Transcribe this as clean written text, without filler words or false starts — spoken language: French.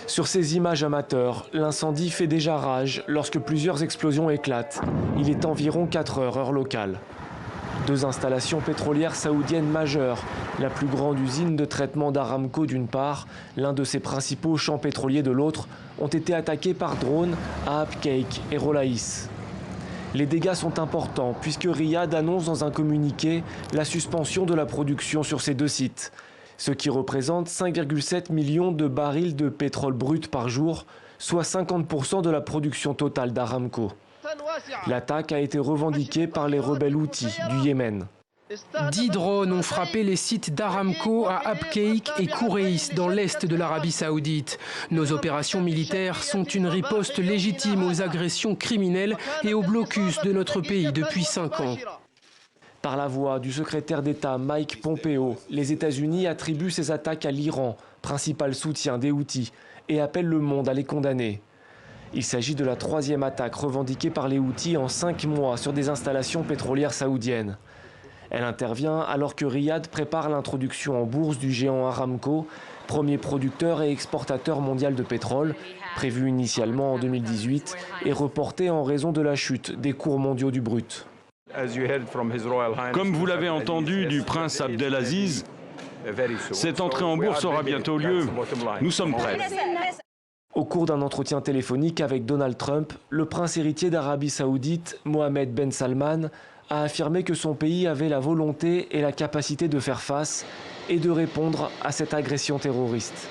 Sur ces images amateurs, l'incendie fait déjà rage lorsque plusieurs explosions éclatent. Il est environ 4 heures, heure locale. 2 installations pétrolières saoudiennes majeures, la plus grande usine de traitement d'Aramco d'une part, l'un de ses principaux champs pétroliers de l'autre, ont été attaqués par drone à Abqaiq et Rolaïs. Les dégâts sont importants puisque Riyad annonce dans un communiqué la suspension de la production sur ces 2 sites, ce qui représente 5,7 millions de barils de pétrole brut par jour, soit 50% de la production totale d'Aramco. L'attaque a été revendiquée par les rebelles houthis du Yémen. 10 drones ont frappé les sites d'Aramco à Abqaiq et Khureis dans l'est de l'Arabie Saoudite. Nos opérations militaires sont une riposte légitime aux agressions criminelles et au blocus de notre pays depuis 5 ans. Par la voix du secrétaire d'État Mike Pompeo, les États-Unis attribuent ces attaques à l'Iran, principal soutien des Houthis, et appellent le monde à les condamner. Il s'agit de la 3e attaque revendiquée par les Houthis en 5 mois sur des installations pétrolières saoudiennes. Elle intervient alors que Riyad prépare l'introduction en bourse du géant Aramco, premier producteur et exportateur mondial de pétrole, prévu initialement en 2018 et reporté en raison de la chute des cours mondiaux du brut. Comme vous l'avez entendu du prince Abdelaziz, cette entrée en bourse aura bientôt lieu. Nous sommes prêts. Au cours d'un entretien téléphonique avec Donald Trump, le prince héritier d'Arabie Saoudite, Mohammed Ben Salman, a affirmé que son pays avait la volonté et la capacité de faire face et de répondre à cette agression terroriste.